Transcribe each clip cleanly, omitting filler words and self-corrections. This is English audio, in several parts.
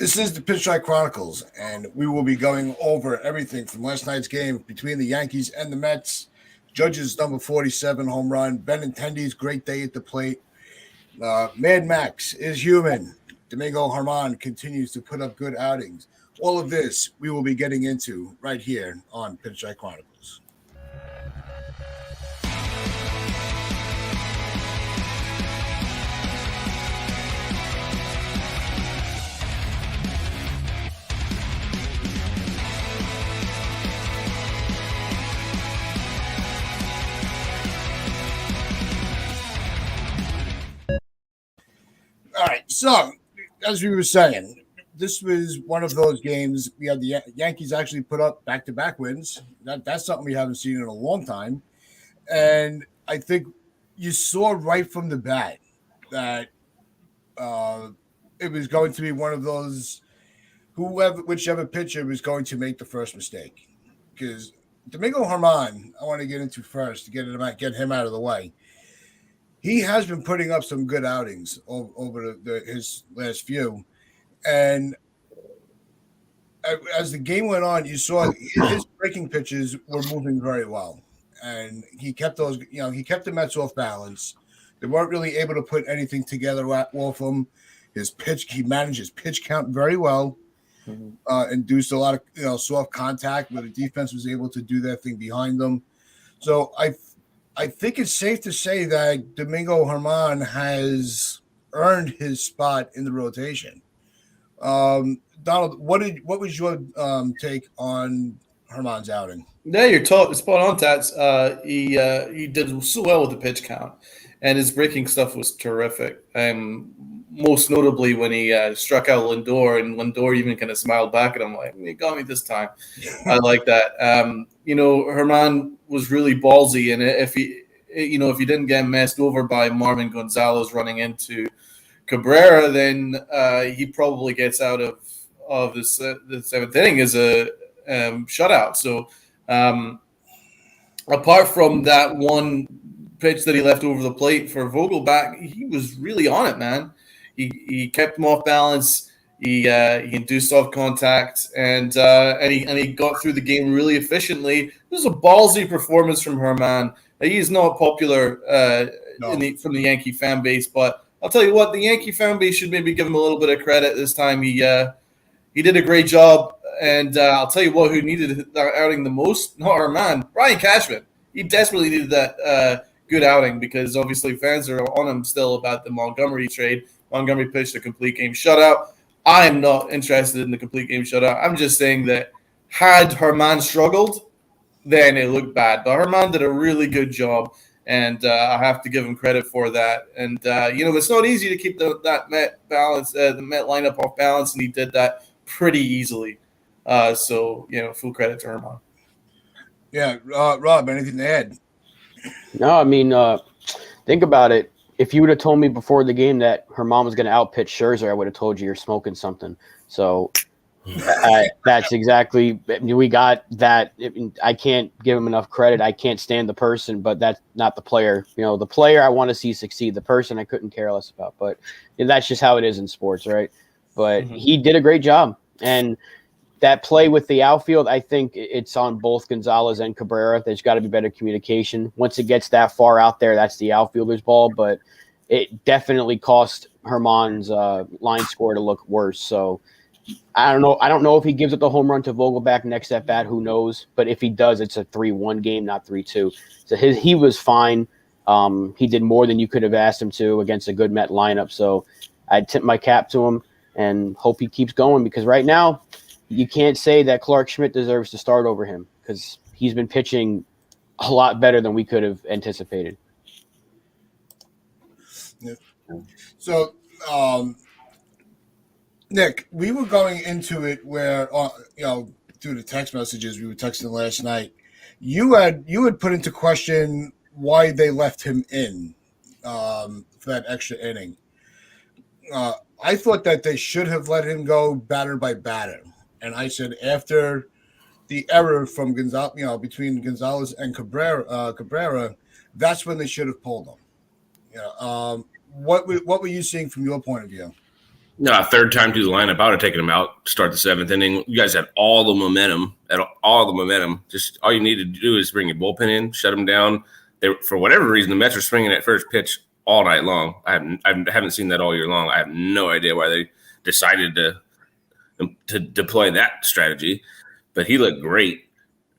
This is the Pinstripe Chronicles, and we will be going over everything from last night's game between the Yankees and the Mets. Judge's number 47 home run, Benintendi's great day at the plate. Mad Max is human. Domingo Herman continues to put up good outings. All of this we will be getting into right here on Pinstripe Chronicles. All right, so as we were saying, this was one of those games. We had the Yankees actually put up back-to-back wins. That's something we haven't seen in a long time. And I think you saw right from the bat that it was going to be one of those whichever pitcher was going to make the first mistake. Because Domingo Herman, I want to get into first to get him out of the way. He has been putting up some good outings over his last few. And as the game went on, you saw his breaking pitches were moving very well. And he kept the Mets off balance. They weren't really able to put anything together off him. He managed his pitch count very well. Induced a lot of soft contact where the defense was able to do their thing behind them. So I think it's safe to say that Domingo Herman has earned his spot in the rotation. Donald, what was your take on Herman's outing? Yeah, you're spot on, Tats. He did so well with the pitch count, and his breaking stuff was terrific. Most notably when he struck out Lindor, and Lindor even kind of smiled back at him like, "You got me this time." I like that. Herman was really ballsy, and if he didn't get messed over by Marvin Gonzalez running into Cabrera, then he probably gets out of the seventh inning as a shutout. So apart from that one pitch that he left over the plate for Vogelback, he was really on it, man. He kept him off balance. He induced off contact, and he got through the game really efficiently. This was a ballsy performance from Herman. He is not popular from the Yankee fan base, but I'll tell you what, the Yankee fan base should maybe give him a little bit of credit this time. He did a great job, and I'll tell you what, who needed that outing the most? Not Herman, Brian Cashman. He desperately needed that good outing because obviously fans are on him still about the Montgomery trade. Montgomery pitched a complete game shutout. I am not interested in the complete game shutout. I'm just saying that had Herman struggled, then it looked bad. But Herman did a really good job, and I have to give him credit for that. And it's not easy to keep that Met balance, the Met lineup off balance, and he did that pretty easily. So full credit to Herman. Yeah, Rob, anything to add? No, I mean, think about it. If you would have told me before the game that Herman was going to outpitch Sherzer, I would have told you you're smoking something. So that's exactly – we got that. I can't give him enough credit. I can't stand the person, but that's not the player. The player I want to see succeed. The person I couldn't care less about. But that's just how it is in sports, right? But he did a great job. And that play with the outfield, I think it's on both Gonzalez and Cabrera. There's got to be better communication. Once it gets that far out there, that's the outfielder's ball. But it definitely cost Herman's line score to look worse. So I don't know. I don't know if he gives up the home run to Vogelback next at bat. Who knows? But if he does, it's a 3-1 game, not 3-2. So he was fine. He did more than you could have asked him to against a good Met lineup. So I tip my cap to him and hope he keeps going because right now you can't say that Clark Schmidt deserves to start over him because he's been pitching a lot better than we could have anticipated. Yeah. So, Nick, we were going into it where, through the text messages we were texting last night, you had put into question why they left him in for that extra inning. I thought that they should have let him go batter by batter. And I said after the error from Gonzalez, between Gonzalez and Cabrera, that's when they should have pulled him. What were you seeing from your point of view? No, third time through the lineup, I would have taken him out. Start the seventh inning. You guys had all the momentum. Just all you need to do is bring your bullpen in, shut them down. For whatever reason, the Mets are swinging at first pitch all night long. I haven't seen that all year long. I have no idea why they decided to deploy that strategy. But he looked great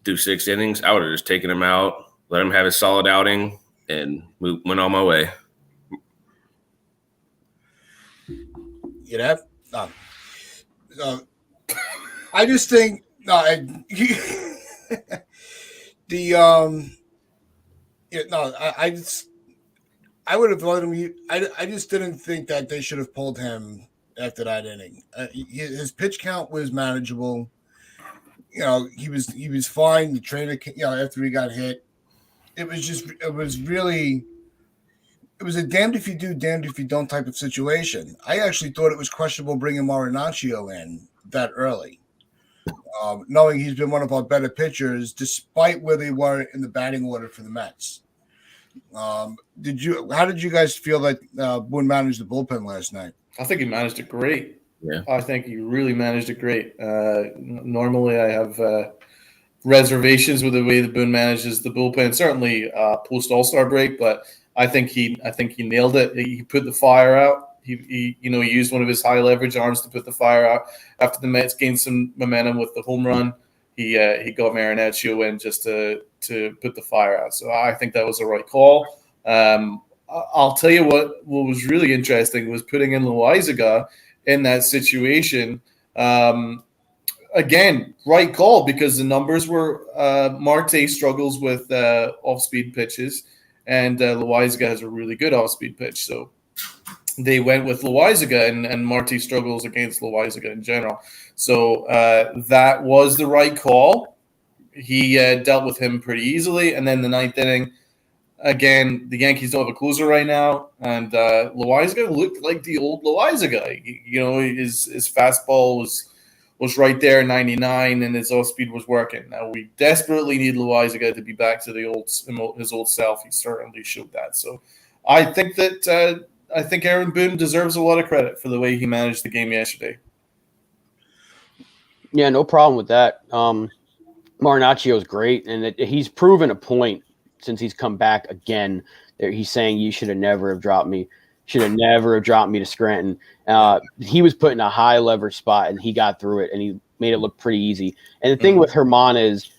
through 6 innings. I would have just taken him out, let him have his solid outing, and went on my way. You know, I just think I would have let him. I just didn't think that they should have pulled him after that inning. His pitch count was manageable. He was fine. The trainer, after he got hit, it was a damned if you do, damned if you don't type of situation. I actually thought it was questionable bringing Marinaccio in that early, knowing he's been one of our better pitchers, despite where they were in the batting order for the Mets. How did you guys feel that Boone managed the bullpen last night? I think he managed it great. Yeah, I think he really managed it great. Normally, I have reservations with the way that Boone manages the bullpen. Certainly post All-Star break, but I think he nailed it. He put the fire out. He used one of his high leverage arms to put the fire out. After the Mets gained some momentum with the home run, he got Marinaccio in just to put the fire out. So I think that was the right call. I'll tell you what was really interesting was putting in Loaizaga in that situation. Again, right call because the numbers were Marte struggles with off-speed pitches, and Loaizaga has a really good off-speed pitch. So they went with Loaizaga, and Marte struggles against Loaizaga in general. So that was the right call. He dealt with him pretty easily. And then the 9th inning, again, the Yankees don't have a closer right now, and Loaizaga looked like the old Loaizaga. His fastball was right there, 99, and his off-speed was working. Now, we desperately need Loaizaga to be back to his old self. He certainly showed that. So I think that Aaron Boone deserves a lot of credit for the way he managed the game yesterday. Yeah, no problem with that. Marinaccio is great, and he's proven a point since he's come back again. He's saying you should have never have dropped me. Should have never have dropped me to Scranton. He was put in a high leverage spot, and he got through it, and he made it look pretty easy. And the thing with Herman is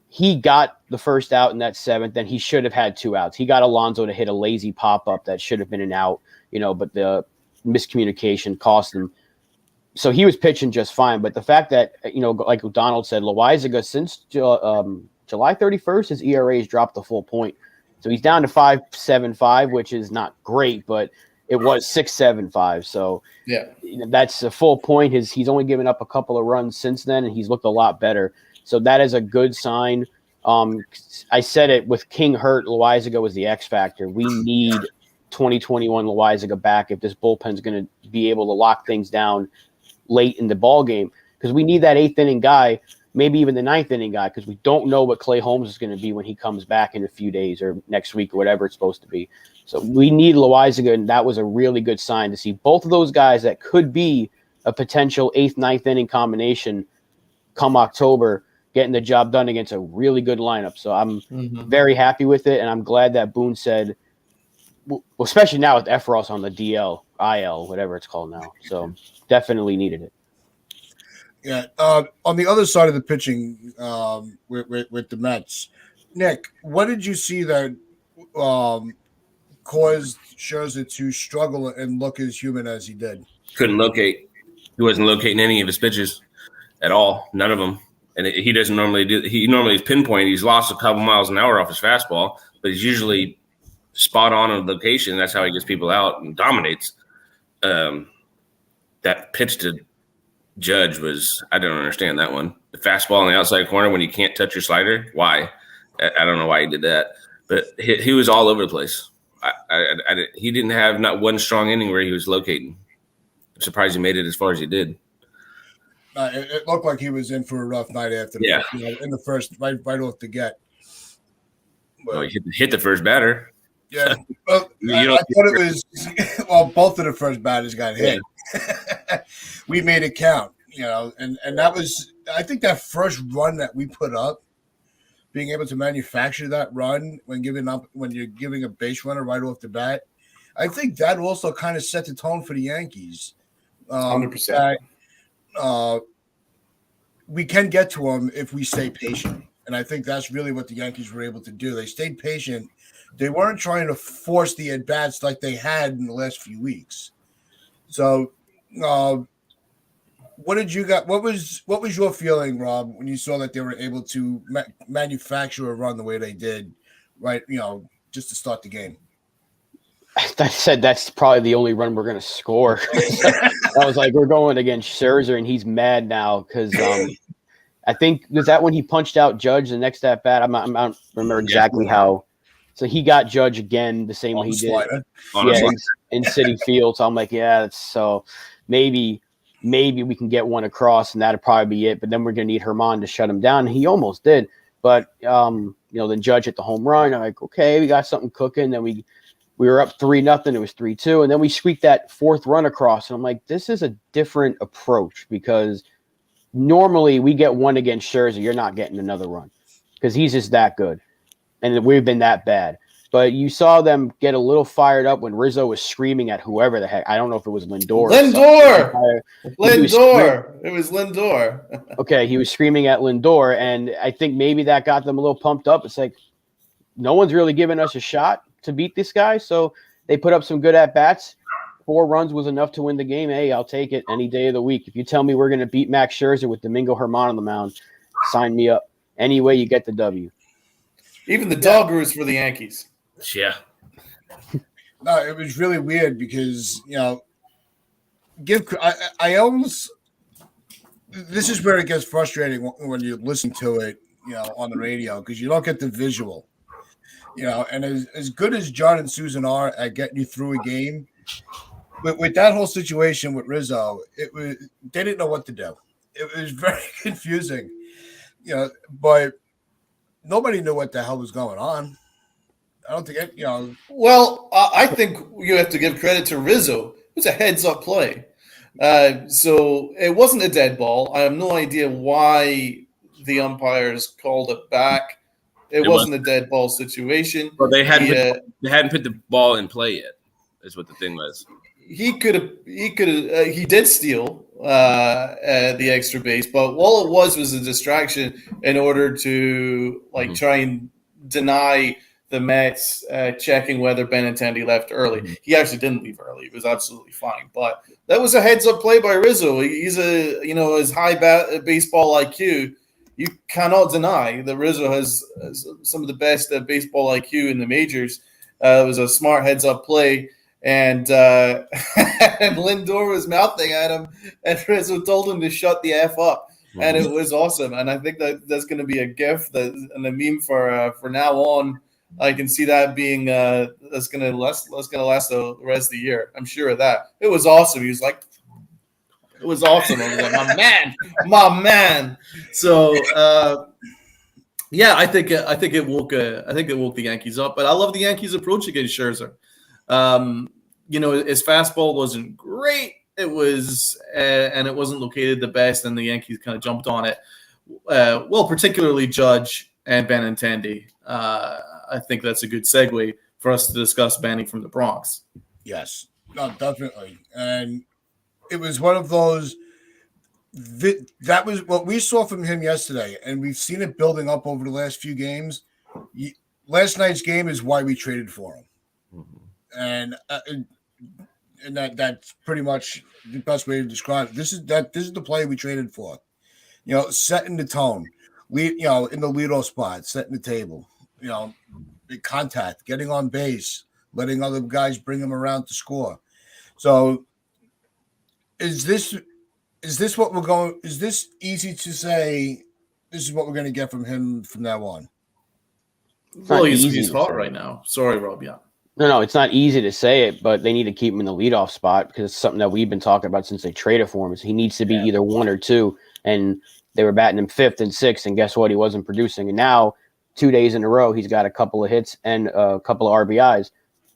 he got the first out in that 7th, then he should have had 2 outs. He got Alonso to hit a lazy pop-up that should have been an out, but the miscommunication cost him. So he was pitching just fine. But the fact that, like Donald said, Loaizaga, since July 31st, his ERA has dropped a full point. So he's down to 5.75, which is not great, but it was 6.75. So yeah, that's a full point. He's only given up a couple of runs since then, and he's looked a lot better. So that is a good sign. I said it with King hurt, Loaizaga was the X factor. We need 2021 Loaizaga back if this bullpen's going to be able to lock things down late in the ball game, because we need that 8th inning guy, maybe even the 9th inning guy, because we don't know what Clay Holmes is going to be when he comes back in a few days or next week or whatever it's supposed to be. So we need Loaizaga, and that was a really good sign to see both of those guys that could be a potential 8th, 9th inning combination come October, getting the job done against a really good lineup. So I'm very happy with it, and I'm glad that Boone said, well, especially now with Efros on the DL, IL, whatever it's called now. So definitely needed it. Yeah. On the other side of the pitching with the Mets, Nick, what did you see that caused Scherzer to struggle and look as human as he did? Couldn't locate. He wasn't locating any of his pitches at all. None of them. And he doesn't normally do. He normally is pinpoint. He's lost a couple miles an hour off his fastball, but he's usually spot on location. That's how he gets people out and dominates. That pitch to Judge I don't understand that one. The fastball on the outside corner when you can't touch your slider. Why? I don't know why he did that. But he was all over the place. He didn't have not one strong inning where he was locating. I'm surprised he made it as far as he did. It looked like he was in for a rough night after in the first, right off the get. Well, he hit the first batter. Yeah. Well, I thought it was – well, both of the first batters got hit. we made it count, and that was, I think, that first run that we put up, being able to manufacture that run when you're giving a base runner right off the bat. I think that also kind of set the tone for the Yankees. 100%. We can get to them if we stay patient. And I think that's really what the Yankees were able to do. They stayed patient. They weren't trying to force the at-bats like they had in the last few weeks. So what did you got? What was your feeling, Rob, when you saw that they were able to manufacture a run the way they did, right? Just to start the game. I said that's probably the only run we're going to score. I was like, we're going against Sherzer, and he's mad now because I think was that when he punched out Judge the next at bat. I don't remember exactly how. So he got Judge again the same way he did. In Citi Field. So I'm like, so maybe we can get one across, and that'd probably be it. But then we're going to need Herman to shut him down. And he almost did, but then Judge hit the home run. I'm like, okay, we got something cooking. Then we were up 3-0. It was 3-2. And then we squeaked that fourth run across. And I'm like, this is a different approach because normally we get one against Scherzer. You're not getting another run because he's just that good. And we've been that bad. But you saw them get a little fired up when Rizzo was screaming at whoever the heck. I don't know if it was Lindor. It was Lindor. Okay, he was screaming at Lindor. And I think maybe that got them a little pumped up. It's like, no one's really giving us a shot to beat this guy. So they put up some good at-bats. 4 runs was enough to win the game. Hey, I'll take it any day of the week. If you tell me we're going to beat Max Scherzer with Domingo Herman on the mound, sign me up. Any way you get the W. Even the dog roos for the Yankees. Yeah. No, it was really weird because, I almost – this is where it gets frustrating when you listen to it, on the radio because you don't get the visual. And as good as John and Susan are at getting you through a game, with that whole situation with Rizzo, they didn't know what to do. It was very confusing, but nobody knew what the hell was going on. I don't think it, Well, I think you have to give credit to Rizzo. It was a heads-up play. So it wasn't a dead ball. I have no idea why the umpires called it back. It wasn't a dead ball situation. Well, they hadn't put the ball in play yet. Is what the thing was. He did steal the extra base, but all it was a distraction in order to try and deny the Mets checking whether Benintendi left early. He actually didn't leave early. It was absolutely fine, but that was a heads-up play by Rizzo. He's his high baseball IQ. You cannot deny that Rizzo has some of the best baseball IQ in the majors. It was a smart heads-up play, and and Lindor was mouthing at him, and Rizzo told him to shut the F up, and it was awesome. And I think that's going to be a gift and a meme for now on. I can see that being that's going to last the rest of the year. I'm sure of that. It was awesome. He was like. It was awesome. I was like, my man. So, I think it woke the Yankees up. But I love the Yankees' approach against Scherzer. His fastball wasn't great. It was, and it wasn't located the best. And the Yankees kind of jumped on it. Particularly Judge and Benintendi. I think that's a good segue for us to discuss Benny from the Bronx. Yes, no, definitely, and. It was one of those that was what we saw from him yesterday, and we've seen it building up over the last few games. Last night's game is why we traded for him, and that's pretty much the best way to describe it. This is the play we traded for. Setting the tone, in the leadoff spot, setting the table. The contact, getting on base, letting other guys bring him around to score. So. Is this what we're going? Is this easy to say? This is what we're going to get from him from now on. Well, he's hot right now. Sorry, Rob. Yeah. No, it's not easy to say it, but they need to keep him in the leadoff spot because it's something that we've been talking about since they traded for him. He needs to be either 1 or 2, and they were batting him 5th and 6th, and guess what? He wasn't producing. And now, 2 days in a row, he's got a couple of hits and a couple of RBIs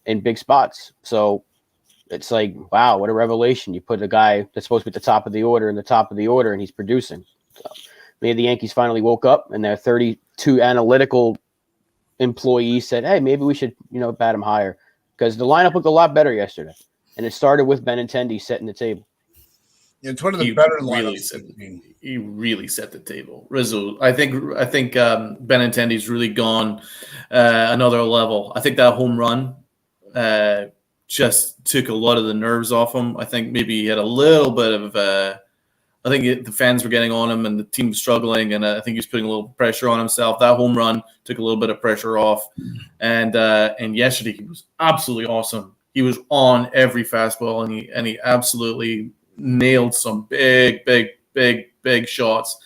in big spots. So it's like, wow, what a revelation. You put a guy that's supposed to be at the top of the order in the top of the order, and he's producing. So maybe the Yankees finally woke up, and their 32 analytical employees said, hey, maybe we should, bat him higher, because the lineup looked a lot better yesterday. And it started with Benintendi setting the table. Yeah, it's one of the better lineups. He really set the table. Rizzo, I think Benintendi's really gone another level. I think that home run just took a lot of the nerves off him. I think maybe he had a little bit of I think the fans were getting on him and the team was struggling, and I think he was putting a little pressure on himself. That home run took a little bit of pressure off, and yesterday he was absolutely awesome. He was on every fastball, and he absolutely nailed some big shots,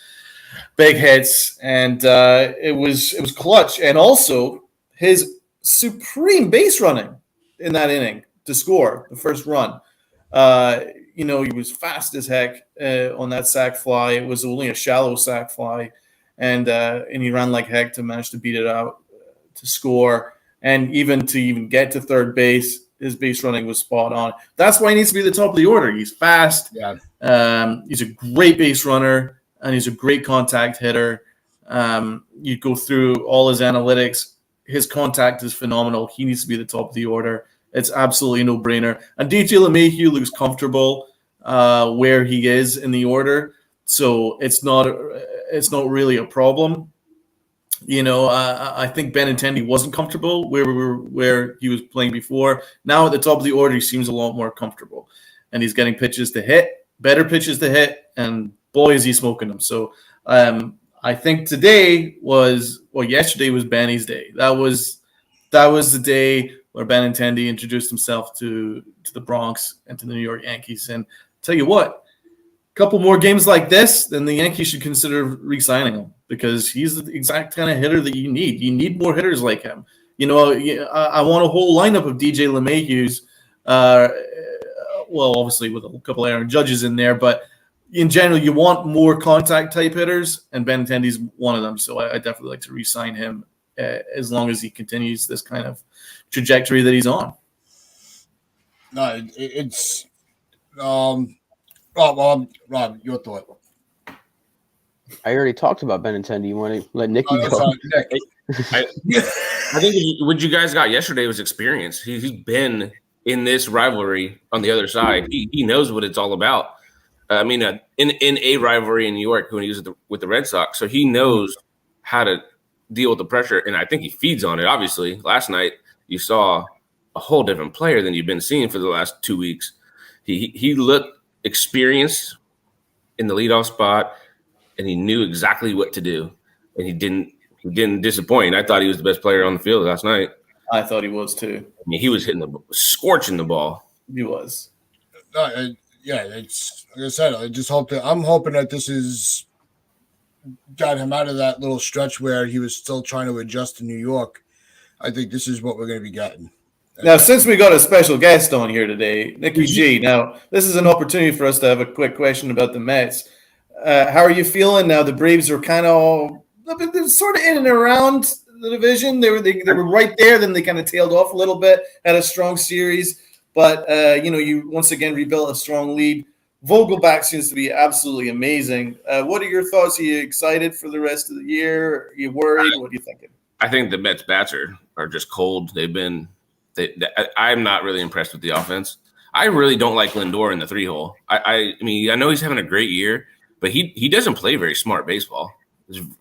big hits, and it was clutch. And also his supreme base running in that inning to score the first run. He was fast as heck on that sac fly. It was only a shallow sac fly, and he ran like heck to manage to beat it out to score, and even to get to third base. His base running was spot on. That's why he needs to be at the top of the order. He's fast. Yeah. He's a great base runner, and he's a great contact hitter. You go through all his analytics. His contact is phenomenal. He needs to be at the top of the order. It's absolutely no brainer. And DJ LeMahieu looks comfortable where he is in the order, so it's not really a problem. I think Benintendi wasn't comfortable where he was playing before. Now at the top of the order, he seems a lot more comfortable, and he's getting pitches to hit, better pitches to hit, and boy is he smoking them. So I think yesterday was Benny's day. That was the day where Benintendi introduced himself to the Bronx and to the New York Yankees. And tell you what, a couple more games like this, then the Yankees should consider re-signing him, because he's the exact kind of hitter that you need. You need more hitters like him. I want a whole lineup of DJ LeMahieu's, obviously with a couple Aaron Judges in there, but in general, you want more contact type hitters, and Benintendi's one of them. So I definitely like to re-sign him as long as he continues this kind of trajectory that he's on. No, it's Rob, your thought. I already talked about Benintendi. You want to let Nicky go? Sorry, Nick. I think what you guys got yesterday was experience. He's been in this rivalry on the other side. He knows what it's all about. In a rivalry in New York when he was with the Red Sox, so he knows how to deal with the pressure, and I think he feeds on it. Obviously, last night you saw a whole different player than you've been seeing for the last 2 weeks. He looked experienced in the leadoff spot, and he knew exactly what to do, and he didn't disappoint. I thought he was the best player on the field last night. I thought he was too. He was scorching the ball. He was. It's like I said. I'm hoping that this is got him out of that little stretch where he was still trying to adjust to New York. I think this is what we're going to be getting. Now, since we got a special guest on here today, Nicky G, now this is an opportunity for us to have a quick question about the Mets. How are you feeling now? The Braves are kind of sort of in and around the division. They were right there, then they kind of tailed off a little bit, had a strong series, but you once again rebuilt a strong lead. Vogelback seems to be absolutely amazing. What are your thoughts? Are you excited for the rest of the year? Are you worried? What are you thinking? I think the Mets bats are just cold. I'm not really impressed with the offense. I really don't like Lindor in the 3-hole. I know he's having a great year, but he doesn't play very smart baseball.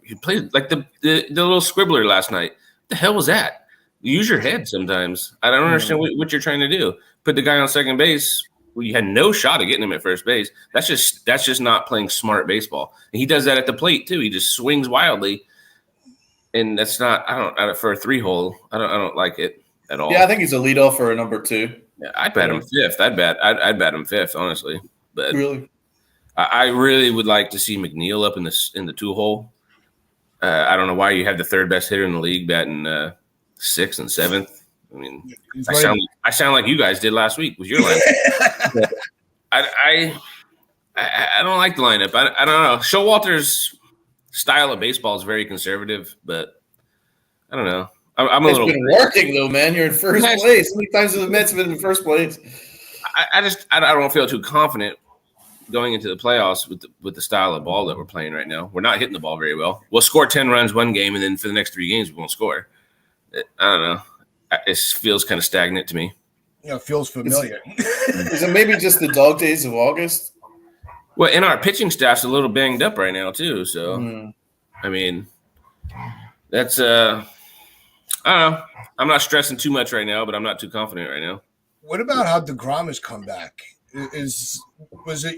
He played like the little scribbler last night. What the hell was that? Use your head sometimes. I don't understand what you're trying to do. Put the guy on second base. Well, you had no shot at getting him at first base. That's just not playing smart baseball. And he does that at the plate too. He just swings wildly, and that's not. For a 3-hole. I don't like it at all. Yeah, I think he's a leadoff for a number 2. Yeah, I'd bat him 5th. I'd bat him 5th, honestly. But really, I really would like to see McNeil up in the 2-hole. I don't know why you have the 3rd best hitter in the league batting 6th and 7th. I mean, I sound like you guys did last week with your lineup. I don't like the lineup. I don't know. Showalter's style of baseball is very conservative, but I don't know. It's been working though, man. You're in first place. How many times have the Mets been in first place? I don't feel too confident going into the playoffs with the style of ball that we're playing right now. We're not hitting the ball very well. We'll score 10 runs one game, and then for the next 3 games we won't score. I don't know. It feels kind of stagnant to me. It feels familiar. Is it maybe just the dog days of August? Well, and our pitching staff's a little banged up right now too. So, I mean, that's I don't know. I'm not stressing too much right now, but I'm not too confident right now. What about how DeGrom has come back? Was it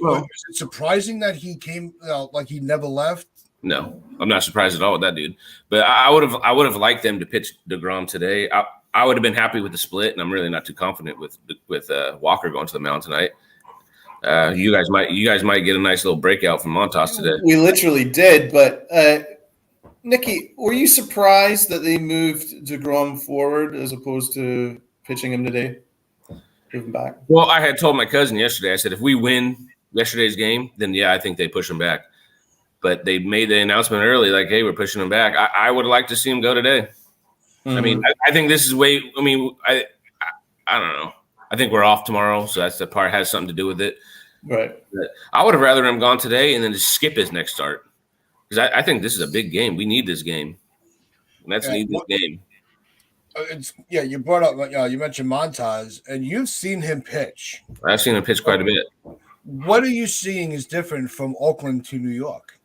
surprising that he came like he never left? No, I'm not surprised at all with that dude. But I would have liked them to pitch DeGrom today. I would have been happy with the split, and I'm really not too confident with Walker going to the mound tonight. You guys might get a nice little breakout from Montas today. We literally did, but Nikki, were you surprised that they moved DeGrom forward as opposed to pitching him today? Move him back. Well, I had told my cousin yesterday. I said if we win yesterday's game, then yeah, I think they push him back. But they made the announcement early, like, hey, we're pushing him back. I would like to see him go today. I mean, I think this is I don't know. I think we're off tomorrow, so that's the part has something to do with it. Right. But I would have rather him gone today and then just skip his next start. Because I think this is a big game. We need this game. Let's need this game. You brought up you mentioned Montas, and you've seen him pitch. I've seen him pitch quite a bit. What are you seeing is different from Oakland to New York?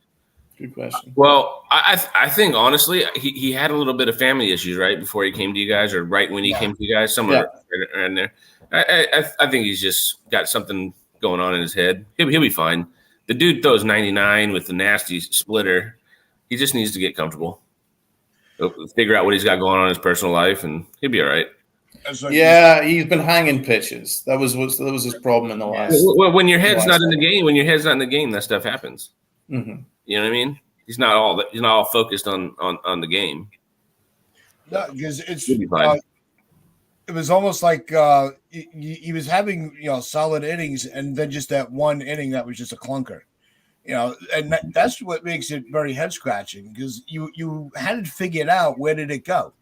Good question. Well, I think honestly he had a little bit of family issues right before he came to you guys, or right when he came to you guys, somewhere around there. I think he's just got something going on in his head. He'll be fine. The dude throws 99 with the nasty splitter. He just needs to get comfortable. Figure out what he's got going on in his personal life, and he'll be all right. Yeah, he's been hanging pitches. That was his problem in the last. Well, when your head's not in the game, that stuff happens. Mm-hmm. You know what I mean? He's not all focused on the game. No, because it was almost like he was having solid innings, and then just that one inning that was just a clunker. And that's what makes it very head scratching, because you hadn't figured out where did it go.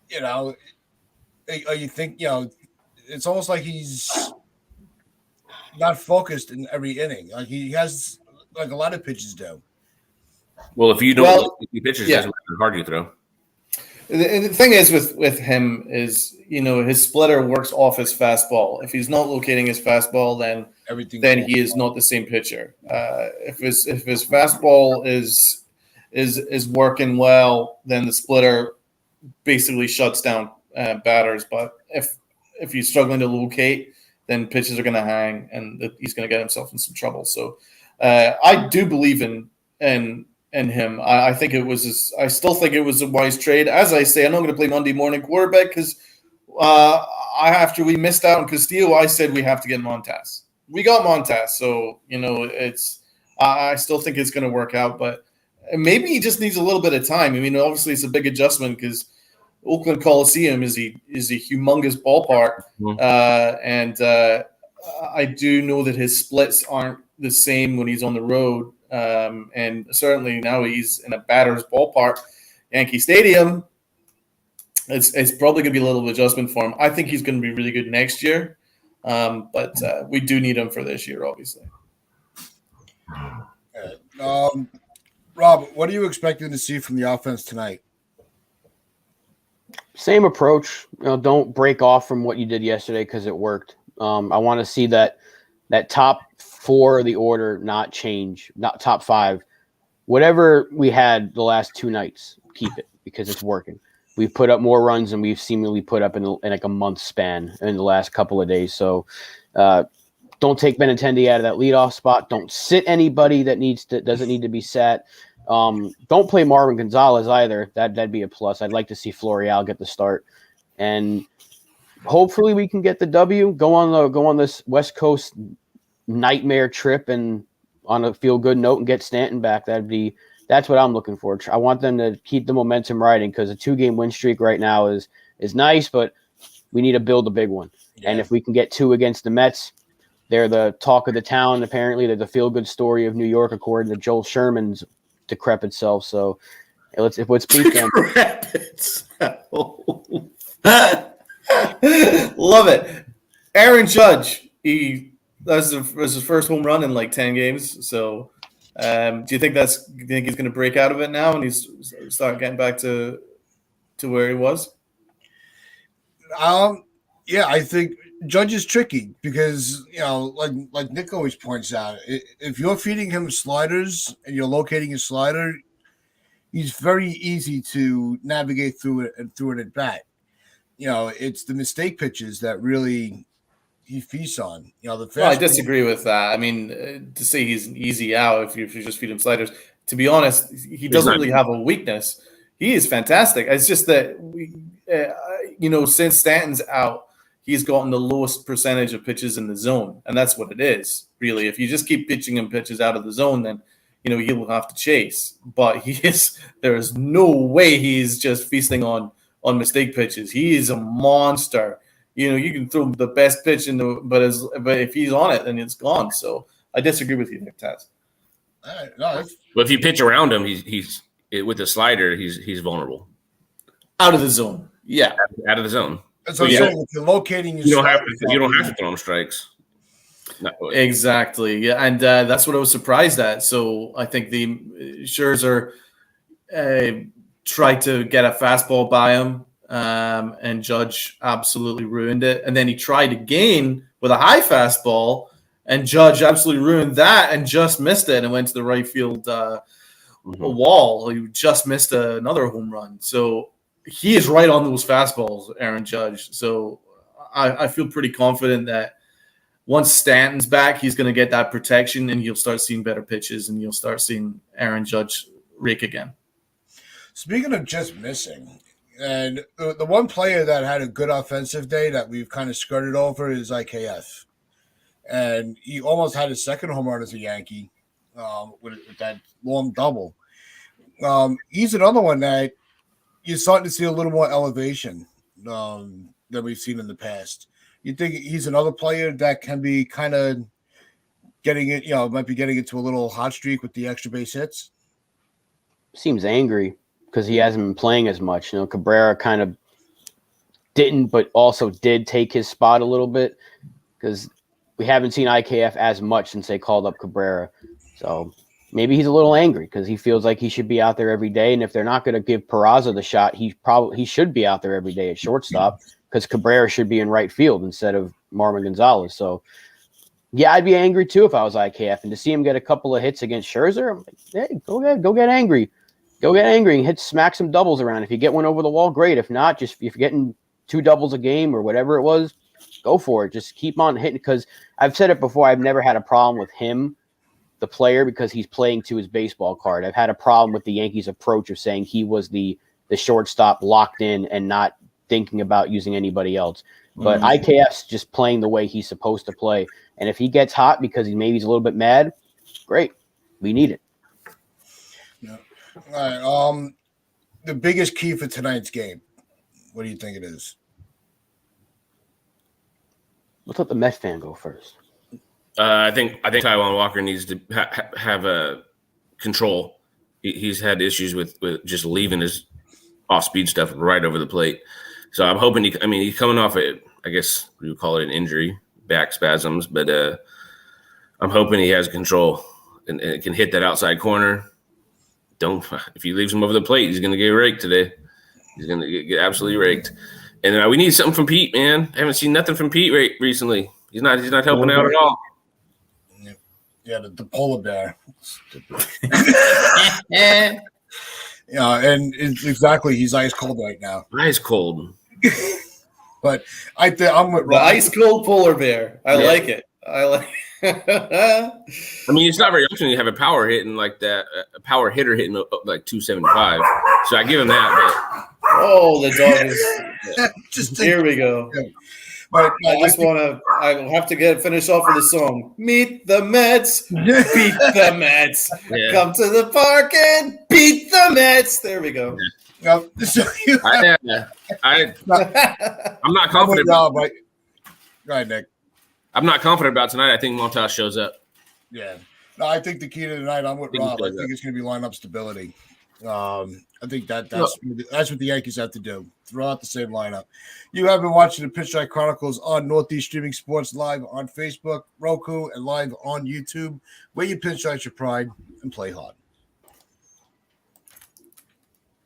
You think it's almost like he's not focused in every inning, like he has, like a lot of pitchers do. Well, if you don't look at the pitchers, doesn't matter how hard you throw. The thing is with him is his splitter works off his fastball. If he's not locating his fastball, then he is not the same pitcher. If his fastball is working well, then the splitter basically shuts down batters. But if he's struggling to locate, then pitches are going to hang, and he's going to get himself in some trouble. So I do believe in him. I think I still think it was a wise trade. As I say, I'm not going to play Monday morning quarterback because after we missed out on Castillo, I said we have to get Montas. We got Montas, so I still think it's going to work out. But maybe he just needs a little bit of time. I mean, obviously it's a big adjustment because Oakland Coliseum is a humongous ballpark, and I do know that his splits aren't the same when he's on the road. And certainly now he's in a batter's ballpark, Yankee Stadium. It's probably going to be a little adjustment for him. I think he's going to be really good next year, but we do need him for this year, obviously. Rob, what are you expecting to see from the offense tonight? Same approach. Don't break off from what you did yesterday because it worked. I want to see that top 4 of the order not change, not top 5. Whatever we had the last 2 nights, keep it because it's working. We've put up more runs than we've seemingly put up in like a month span in the last couple of days. So don't take Benintendi out of that leadoff spot. Don't sit anybody that doesn't need to be sat. Don't play Marvin Gonzalez either. That'd be a plus. I'd like to see Florial get the start, and hopefully we can get the W. Go on this West Coast nightmare trip and on a feel good note and get Stanton back. That's what I'm looking for. I want them to keep the momentum riding because a 2-game win streak right now is nice, but we need to build a big one. Yeah. And if we can get 2 against the Mets, they're the talk of the town. Apparently, they're the feel good story of New York, according to Joel Sherman's decrepit self. So let's beat them. Love it. Aaron Judge. was his first home run in like 10 games. So, do you think he's going to break out of it now and he's start getting back to where he was? Yeah, I think Judge is tricky because like Nick always points out, if you're feeding him sliders and you're locating his slider, he's very easy to navigate through it at bat. It's the mistake pitches that really he feasts on. I disagree with that. I mean, to say he's an easy out if you just feed him sliders. To be honest, he doesn't really have a weakness. He is fantastic. It's just that since Stanton's out, he's gotten the lowest percentage of pitches in the zone, and that's what it is. Really, if you just keep pitching him pitches out of the zone, then he'll have to chase. But there is no way he's just feasting on mistake pitches. He is a monster. You can throw the best pitch but if he's on it, then it's gone. So I disagree with you there, Taz. But if you pitch around him, he's with the slider, he's vulnerable. Out of the zone. Yeah. Out of the zone. That's what I'm saying. If you're locating you don't have to throw him strikes. Exactly. Yeah, and that's what I was surprised at. So I think the Scherzer tried to get a fastball by him, and Judge absolutely ruined it. And then he tried again with a high fastball, and Judge absolutely ruined that and just missed it and went to the right field wall. He just missed another home run. So he is right on those fastballs, Aaron Judge. So I feel pretty confident that once Stanton's back, he's going to get that protection and you'll start seeing better pitches and you'll start seeing Aaron Judge rake again. Speaking of just missing, and the one player that had a good offensive day that we've kind of skirted over is IKF. And he almost had his second home run as a Yankee with that long double. He's another one that you're starting to see a little more elevation than we've seen in the past. You think he's another player that can be kind of getting it, might be getting into a little hot streak with the extra base hits? Seems angry because he hasn't been playing as much. Cabrera kind of didn't, but also did take his spot a little bit because we haven't seen IKF as much since they called up Cabrera. So maybe he's a little angry because he feels like he should be out there every day. And if they're not going to give Peraza the shot, he should be out there every day at shortstop because Cabrera should be in right field instead of Marwin Gonzalez. So, yeah, I'd be angry too if I was IKF. And to see him get a couple of hits against Scherzer, I'm like, hey, go get angry. Go get angry and smack some doubles around. If you get one over the wall, great. If not, just if you're getting 2 doubles a game or whatever it was, go for it. Just keep on hitting because I've said it before. I've never had a problem with him, the player, because he's playing to his baseball card. I've had a problem with the Yankees' approach of saying he was the shortstop locked in and not thinking about using anybody else. But IKF's just playing the way he's supposed to play. And if he gets hot because he's a little bit mad, great. We need it. Yeah. All right. The biggest key for tonight's game, what do you think it is? Let's let the Met fan go first. I think Taijuan Walker needs to have a control. He's had issues with just leaving his off-speed stuff right over the plate. So I'm hoping he's coming off it. I guess we would call it an injury, back spasms, but I'm hoping he has control and can hit that outside corner. If he leaves him over the plate, he's going to get raked today. He's going to get absolutely raked. And we need something from Pete, man. I haven't seen nothing from Pete recently. He's not helping out at all. Yeah, the polar bear. And exactly, he's ice cold right now. Ice cold. But I'm with the ice cold polar bear. I like it. I mean, it's not very often you have a power hitting like that, a power hitter hitting like 275. So I give him that. But the dog is here. We go. But I have to finish off with a song. Meet the Mets, beat the Mets. Yeah. Come to the park and beat the Mets. There we go. No, so I'm not confident. Go ahead, Nick. I'm not confident about tonight. I think Montas shows up. Yeah. No, I think the key to tonight, I'm with Rob. I think it's going to be lineup stability. I think that's what the Yankees have to do. Throw out the same lineup. You have been watching the Pitchlight Chronicles on Northeast Streaming Sports live on Facebook, Roku, and live on YouTube, where you pinch out your pride and play hard.